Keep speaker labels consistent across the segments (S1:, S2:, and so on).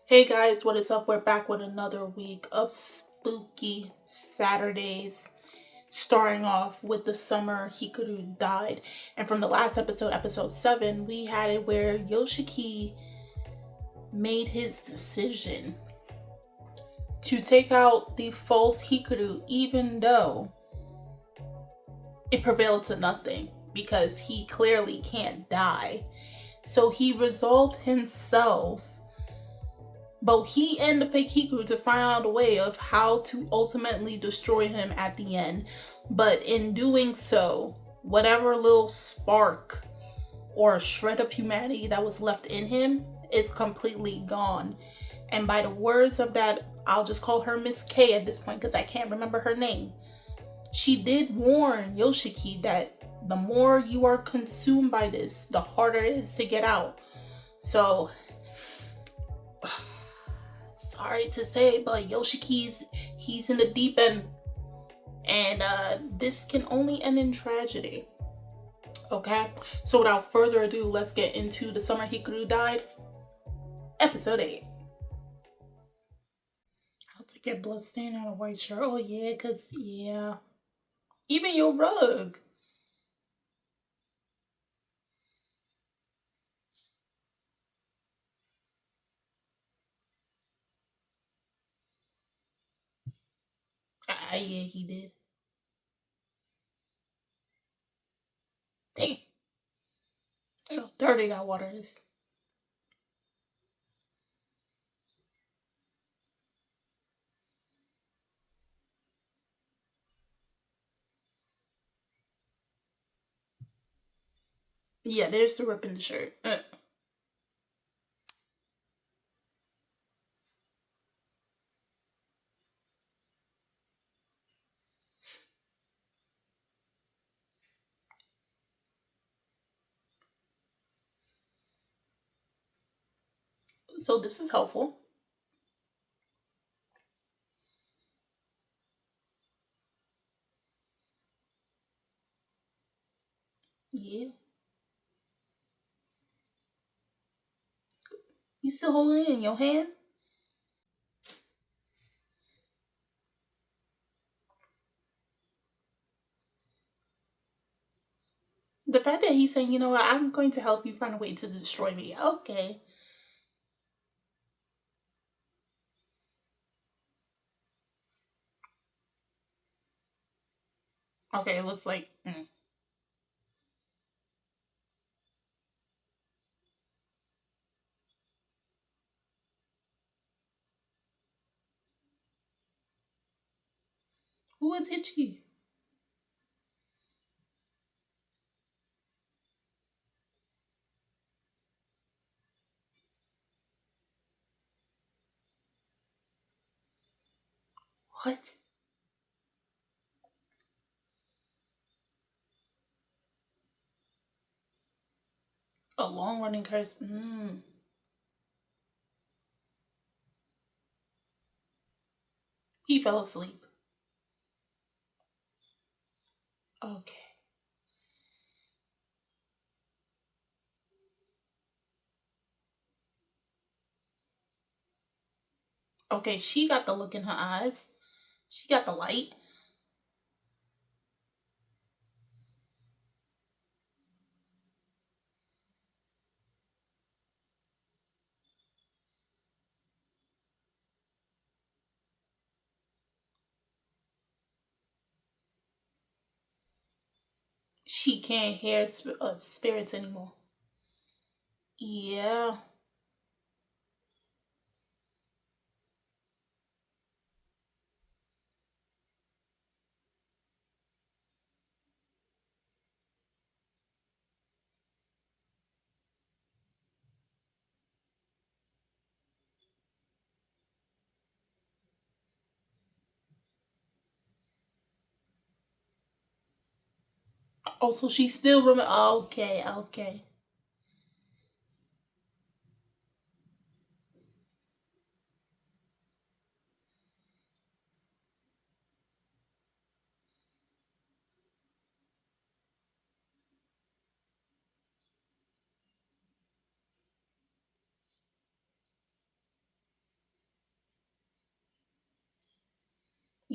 S1: Hey guys, what is up? We're back with another week of spooky Saturdays, starting off with the summer Hikaru died. And from the last episode, episode 7, we had it where Yoshiki made his decision to take out the false Hikaru, even though it prevailed to nothing because he clearly can't die. So he resolved himself, both he and the fake Hikaru, to find out a way of how to ultimately destroy him at the end. But in doing so, whatever little spark or shred of humanity that was left in him is completely gone. And by the words of that, I'll just call her Miss K at this point because I can't remember her name. She did warn Yoshiki that the more you are consumed by this, the harder it is to get out. So, sorry to say, but he's in the deep end. And this can only end in tragedy. Okay? So without further ado, let's get into The Summer Hikaru Died, episode 8. How to get blood stain on a white shirt. Oh yeah, cause yeah. Even your rug. Yeah, he did. Dang. Look how dirty that water is. Yeah, there's the rip in the shirt. So this is helpful. Yeah. You still holding it in your hand? The fact that he's saying, you know what, I'm going to help you find a way to destroy me. Okay. Okay, it looks like. Who is Hitchki? What? A long running curse. He fell asleep. Okay. Okay, she got the look in her eyes. She got the light. She can't hear spirits anymore. Yeah. Oh, so she still remember. Okay, okay.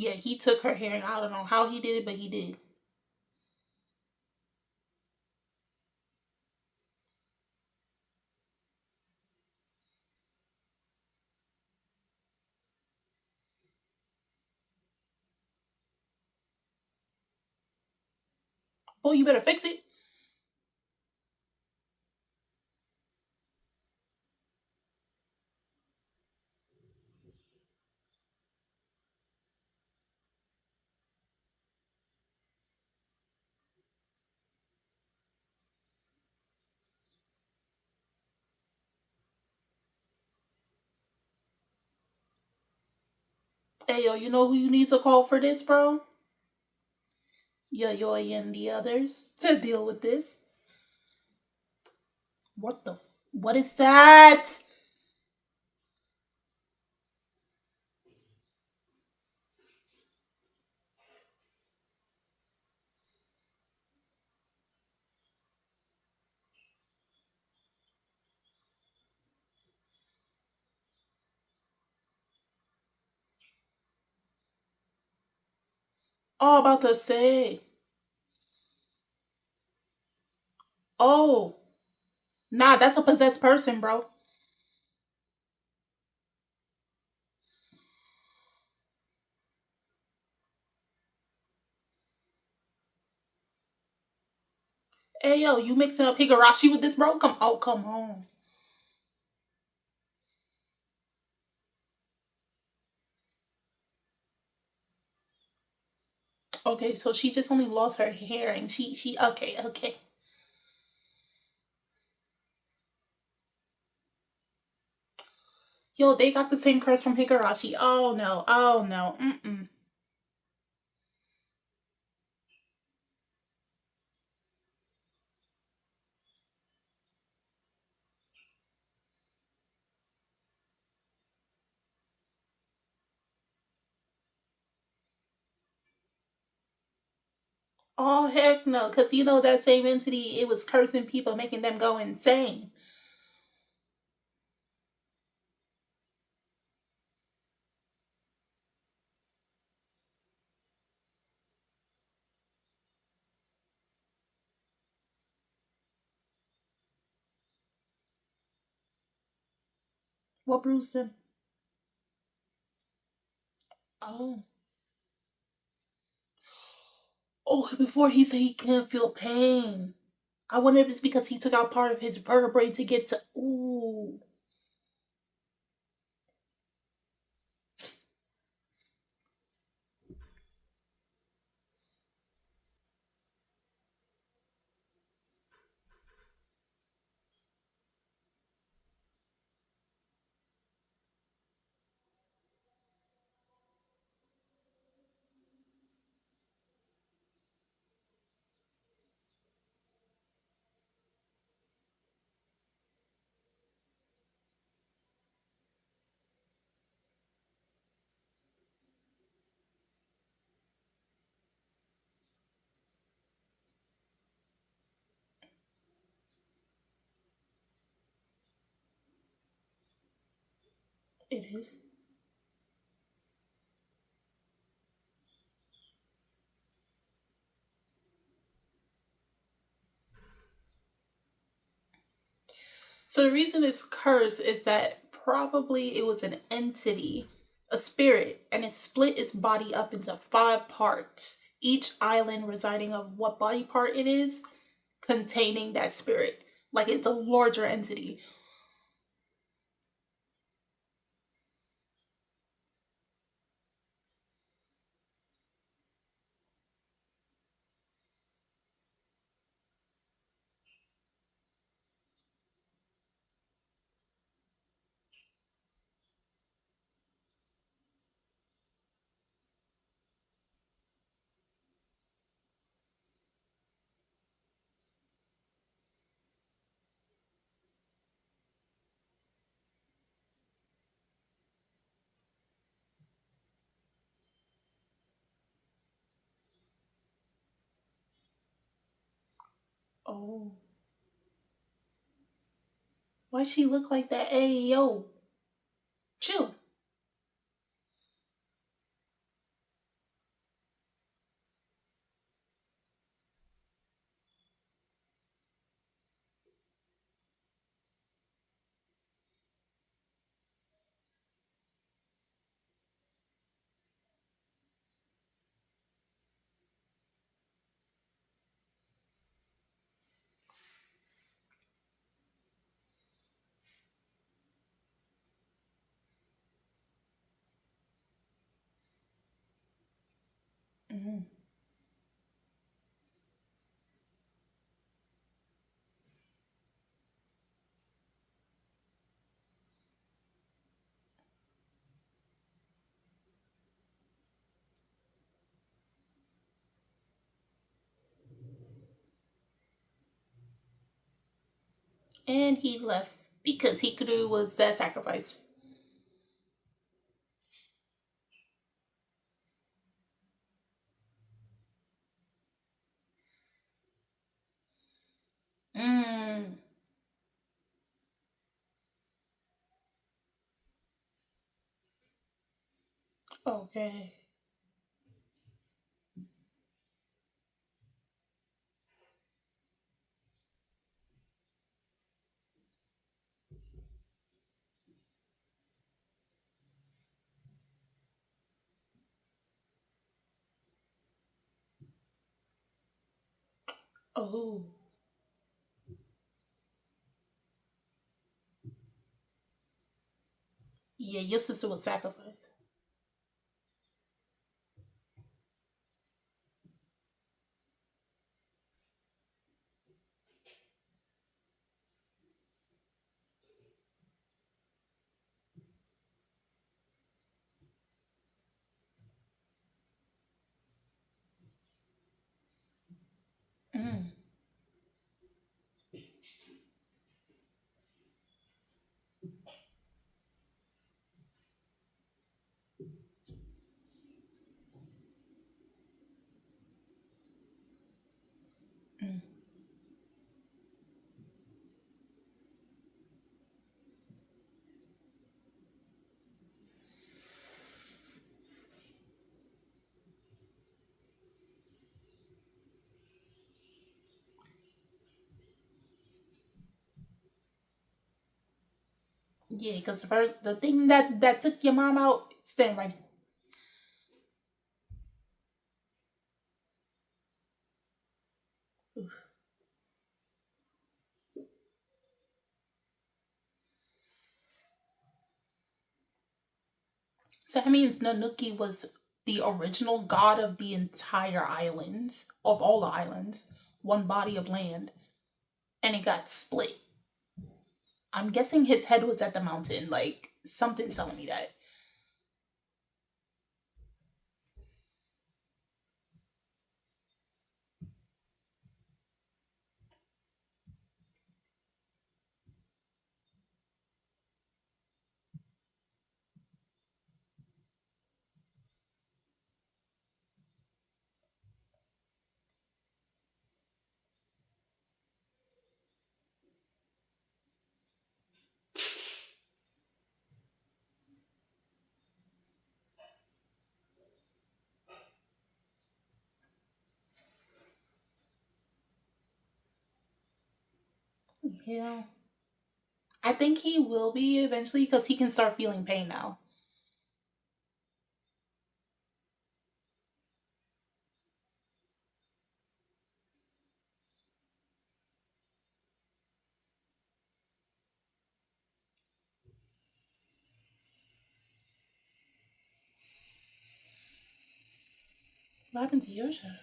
S1: Yeah, he took her hair, and I don't know how he did it, but he did. Boy, you better fix it. Hey, yo, you know who you need to call for this, bro? Yo, and the others to deal with this. What is that? Oh, about to say. Oh, nah, that's a possessed person, bro. Hey, yo, you mixing up Higurashi with this, bro? Come on. Okay, so she just only lost her hair, and okay. Yo, they got the same curse from Higurashi. Oh no, mm. Oh heck no, because you know that same entity, it was cursing people, making them go insane. What bruised him? Oh. Oh, before he said he can't feel pain. I wonder if it's because he took out part of his vertebrae to get to. Ooh, it is. So the reason it's cursed is that probably it was an entity, a spirit, and it split its body up into five parts, each island residing of what body part it is, containing that spirit. Like it's a larger entity. Oh, why she look like that? Hey yo, chill. Mm. And he left because Hikaru was that sacrifice. Mm. Okay. Oh. Yeah, your sister was sacrificed. Mm. Mm. Yeah, because the thing that took your mom out, staying right. So that means Nanuki was the original god of the entire islands, of all the islands, one body of land, and it got split. I'm guessing his head was at the mountain. Like something's telling me that. Yeah. I think he will be eventually because he can start feeling pain now. What happened to your shadow?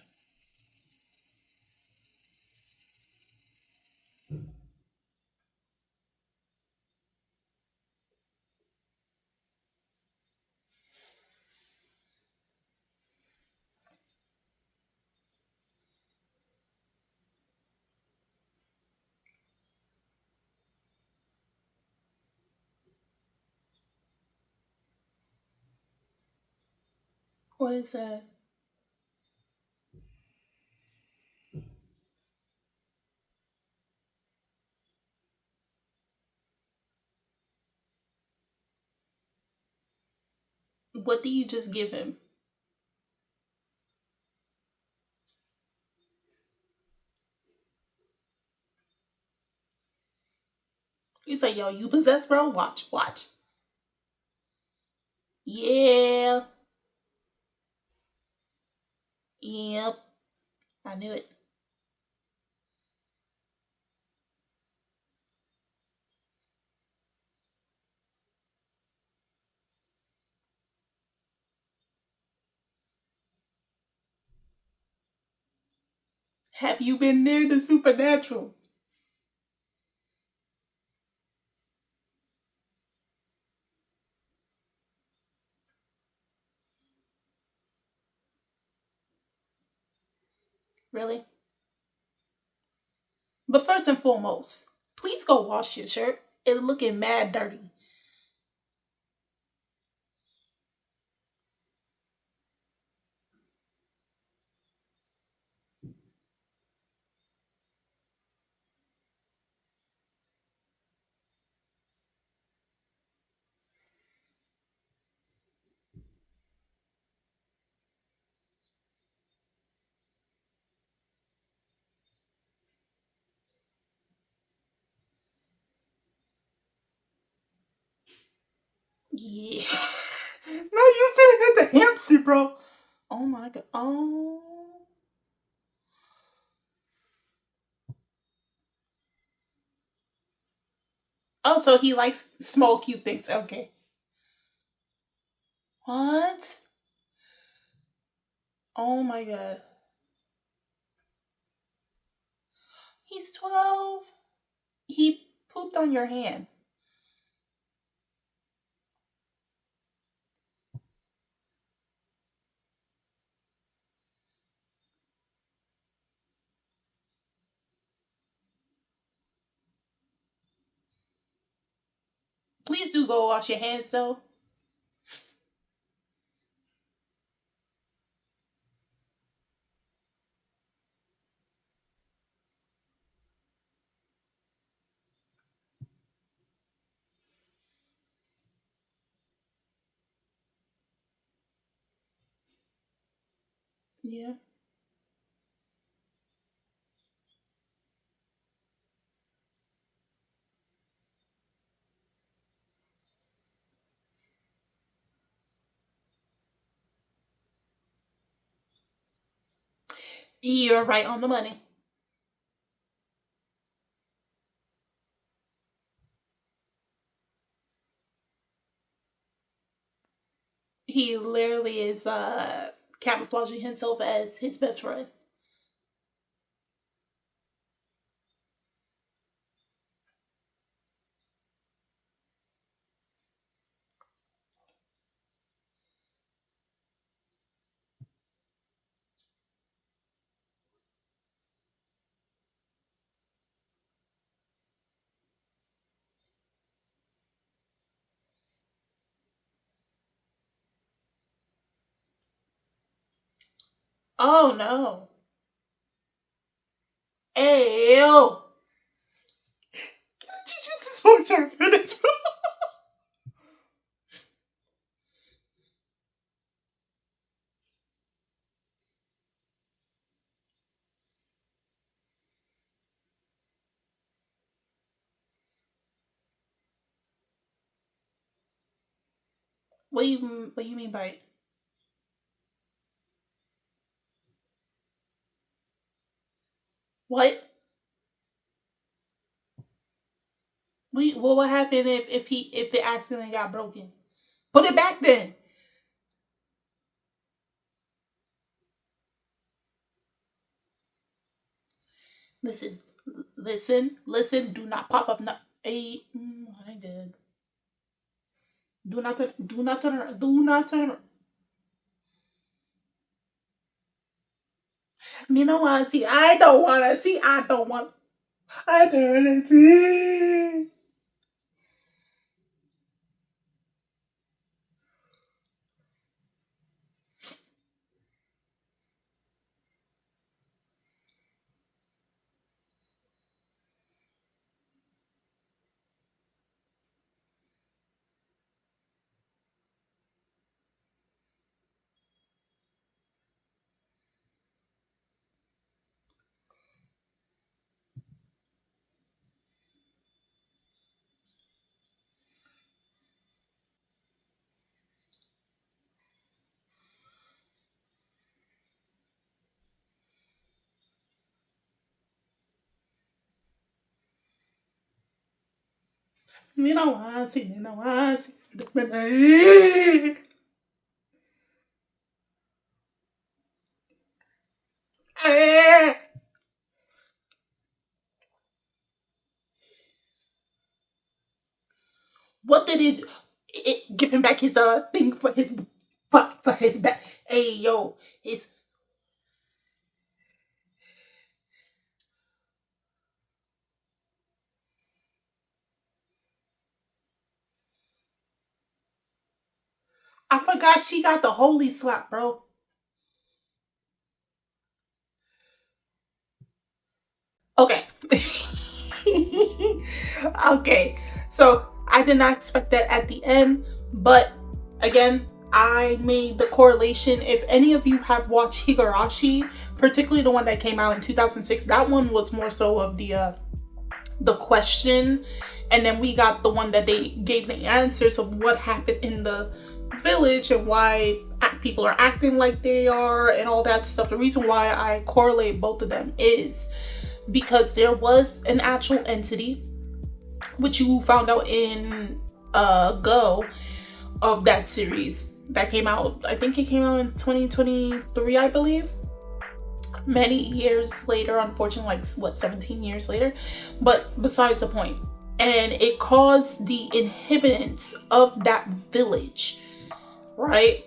S1: What is that? What do you just give him? He's like, yo, you possessed, bro? Watch, watch. Yeah. Yep. I knew it. Have you been near the supernatural? Really? But first and foremost, please go wash your shirt. It's looking mad dirty. Yeah. No, you sitting at the hamster, bro. Oh my god. Oh. Oh, so he likes small, cute things. Okay. What? Oh my god. He's 12. He pooped on your hand. Please do go wash your hands, though. Yeah. You're right on the money. He literally is camouflaging himself as his best friend. Oh no. Hey yo. Can I teach you this voice for minutes? What do you mean by it? What? What would happen if the accident got broken? Put it back then. Listen, listen. Do not pop up. Not a. I did. Do not turn. Do not turn around. Do not turn around. You know what? See, I don't want to see. I don't want. I don't want to see. You know what? See. You know what? See. taking back his thing for his back. Hey yo, his. I forgot she got the holy slap, bro. Okay. Okay. So I did not expect that at the end, but again, I made the correlation. If any of you have watched Higurashi, particularly the one that came out in 2006, that one was more so of the question, and then we got the one that they gave the answers of what happened in the village and why people are acting like they are and all that stuff. The reason why I correlate both of them is because there was an actual entity, which you found out in Go of that series that came out. I think it came out in 2023, I believe. Many years later, unfortunately, like what, 17 years later. But besides the point. And it caused the inhabitants of that village, right,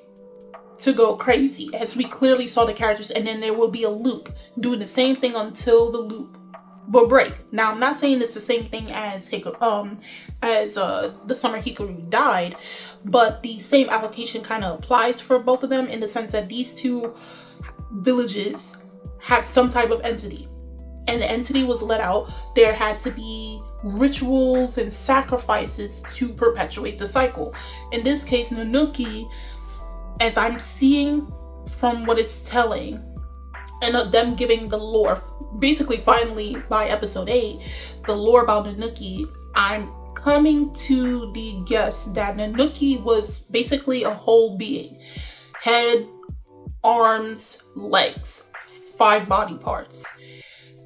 S1: to go crazy, as we clearly saw the characters. And then there will be a loop doing the same thing until the loop will break. Now, I'm not saying it's the same thing as the summer Hikaru died, but the same application kind of applies for both of them, in the sense that these two villages have some type of entity, and the entity was let out. There had to be rituals and sacrifices to perpetuate the cycle. In this case, Nanuki, as I'm seeing from what it's telling, and them giving the lore, basically finally by episode 8, the lore about Nanuki, I'm coming to the guess that Nanuki was basically a whole being. Head, arms, legs, 5 body parts.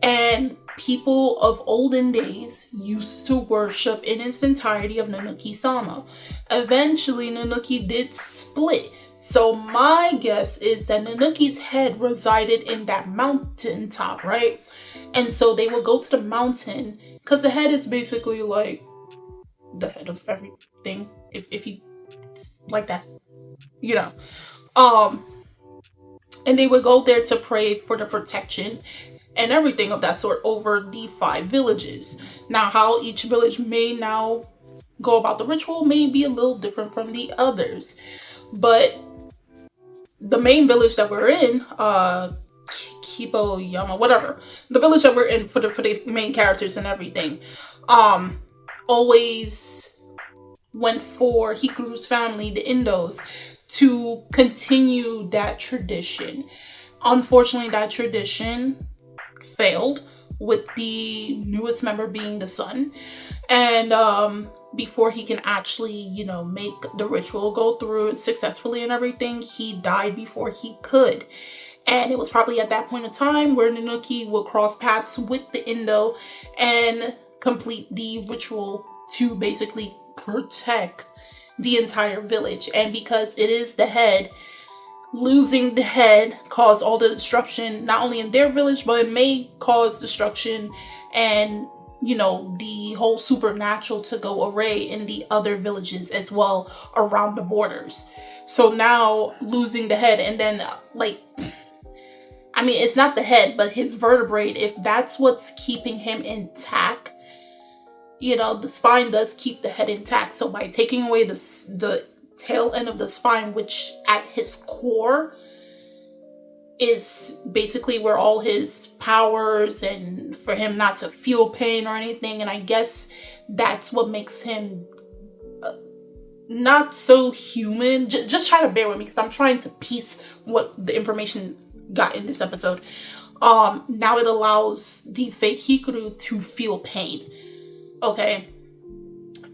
S1: And people of olden days used to worship in its entirety of Nanuki-sama. Eventually, Nanuki did split. So my guess is that Nanuki's head resided in that mountain top, right? And so they would go to the mountain, because the head is basically like the head of everything. If you like that, you know. And they would go there to pray for the protection and everything of that sort over the 5 villages. Now, how each village may now go about the ritual may be a little different from the others. But the main village that we're in, Kiboyama, whatever, the village that we're in for the main characters and everything, always went for Hikaru's family, the Indos, to continue that tradition. Unfortunately, that tradition failed, with the newest member being the son. And before he can actually, make the ritual go through successfully and everything, he died before he could. And it was probably at that point in time where Nanuki will cross paths with the Indo and complete the ritual to basically protect the entire village. And because it is the head, losing the head caused all the destruction, not only in their village, but it may cause destruction and, the whole supernatural to go array in the other villages as well around the borders. So now losing the head, and then it's not the head, but his vertebrae, if that's what's keeping him intact, the spine does keep the head intact. So by taking away the tail end of the spine, which at his core is basically where all his powers, and for him not to feel pain or anything, and I guess that's what makes him not so human. Just try to bear with me, because I'm trying to piece what the information got in this episode. Now it allows the fake Hikaru to feel pain. Okay,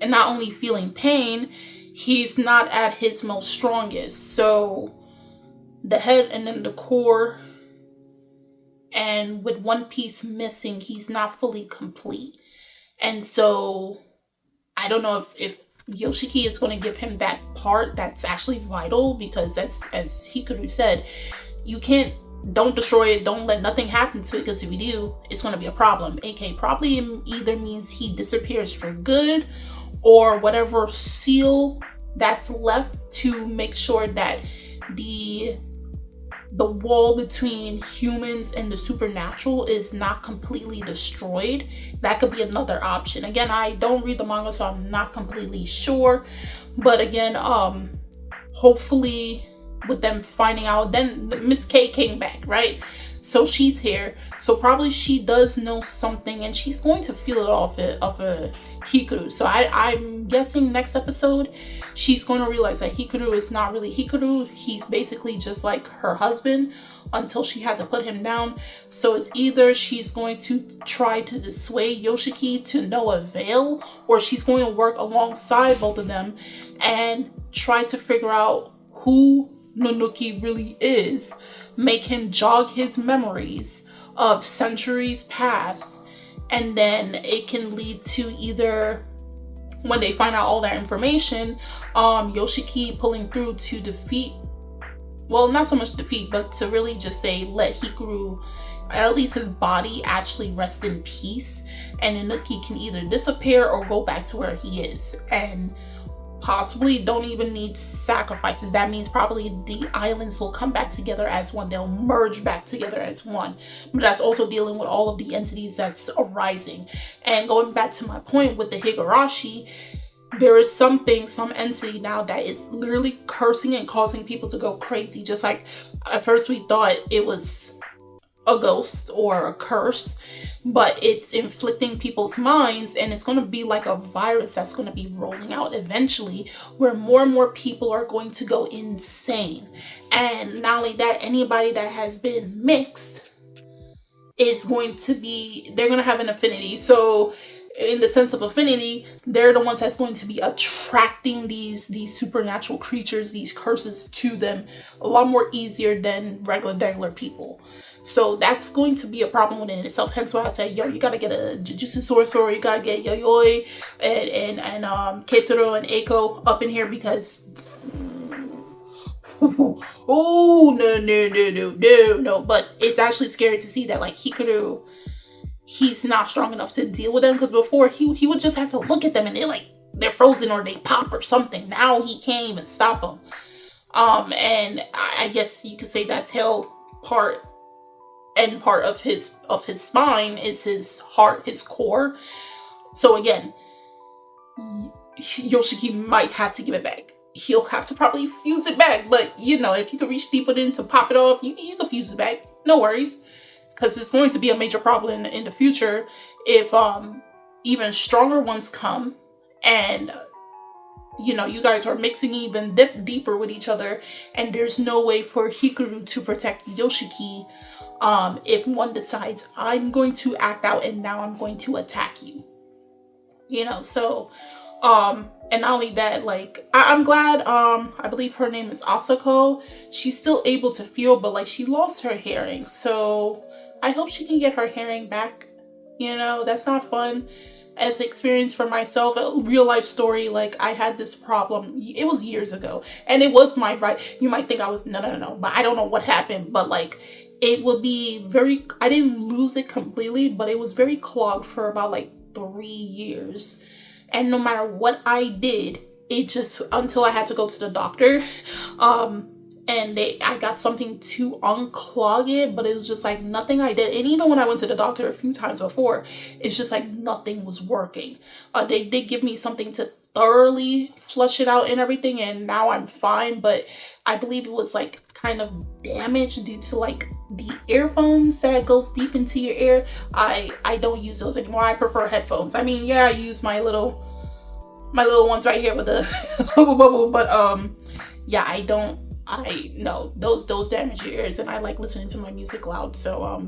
S1: and not only feeling pain, he's not at his most strongest. So the head and then the core, and with one piece missing, he's not fully complete. And so I don't know if Yoshiki is going to give him that part that's actually vital, because as Hikaru said, don't destroy it, don't let nothing happen to it, because if you do, it's going to be a problem. AK probably either means he disappears for good, or whatever seal that's left to make sure that the wall between humans and the supernatural is not completely destroyed. That could be another option. Again, I don't read the manga, so I'm not completely sure. But again, hopefully with them finding out, then Miss K came back, right? So she's here. So probably she does know something, and she's going to feel it off of Hikaru. So I'm guessing next episode, she's going to realize that Hikaru is not really Hikaru. He's basically just like her husband until she had to put him down. So it's either she's going to try to dissuade Yoshiki to no avail, or she's going to work alongside both of them and try to figure out who Nonoki really is, make him jog his memories of centuries past, and then it can lead to either, when they find out all that information, Yoshiki pulling through to defeat, well, not so much defeat, but to really just say let Hikaru, at least his body, actually rest in peace, and Nonoki can either disappear or go back to where he is, and possibly don't even need sacrifices. That means probably the islands will come back together as one. They'll merge back together as one. But that's also dealing with all of the entities that's arising. And going back to my point with the Higurashi, there is some entity now that is literally cursing and causing people to go crazy. Just like at first we thought it was a ghost or a curse, but it's inflicting people's minds, and it's going to be like a virus that's going to be rolling out eventually, where more and more people are going to go insane. And not only that, anybody that has been mixed is going to be, they're going to have an affinity. So in the sense of affinity, they're the ones that's going to be attracting these supernatural creatures, these curses to them a lot more easier than regular people. So that's going to be a problem within itself. Hence why I say, yo, you gotta get a Jujutsu Sorcerer, you gotta get Yayoi and Ketaro and Eiko up in here, because oh no. But it's actually scary to see that like Hikaru, he's not strong enough to deal with them, because before he would just have to look at them and they're frozen or they pop or something. Now he can't even stop them. And I guess you could say that tail part of his spine is his heart, his core. So again, Yoshiki might have to give it back. He'll have to probably fuse it back, but you know, if you can reach deep in to pop it off, you can fuse it back, no worries. Because it's going to be a major problem in the future if even stronger ones come and you know, you guys are mixing even deeper with each other, and there's no way for Hikaru to protect Yoshiki if one decides, I'm going to act out and now I'm going to attack you. You know, so and not only that, like I'm glad, I believe her name is Asako, she's still able to feel, but like she lost her hearing, so I hope she can get her hearing back. You know, that's not fun. As experience for myself, a real life story, like I had this problem, it was years ago, and it was my right. You might think I was, no, but I don't know what happened, but like it would be very, I didn't lose it completely, but it was very clogged for about like 3 years. And no matter what I did, it just, until I had to go to the doctor, and I got something to unclog it, but it was just like nothing I did. And even when I went to the doctor a few times before, it's just like nothing was working. They did give me something to thoroughly flush it out and everything, and now I'm fine, but I believe it was like kind of damaged due to like the earphones that goes deep into your ear. I don't use those anymore. I prefer headphones. I mean, yeah, I use my little ones right here with the bubble, but yeah, no, those damage your ears, and I like listening to my music loud. So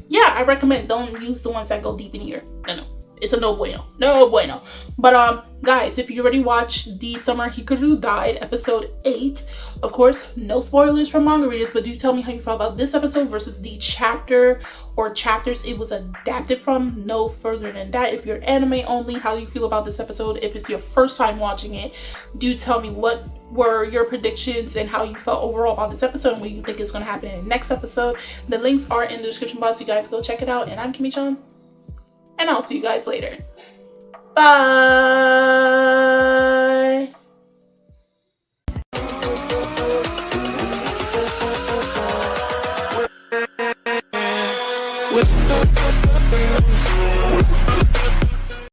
S1: yeah, I recommend don't use the ones that go deep in your ear. No, it's a no bueno. But guys, if you already watched The Summer Hikaru Died episode 8, of course, no spoilers for manga readers, but do tell me how you felt about this episode versus the chapter or chapters it was adapted from. No further than that. If you're anime only, how do you feel about this episode? If it's your first time watching it, do tell me what were your predictions and how you felt overall about this episode and what you think is going to happen in the next episode. The links are in the description box. You guys go check it out. And I'm Kimi-chan, and I'll see you guys later. Bye.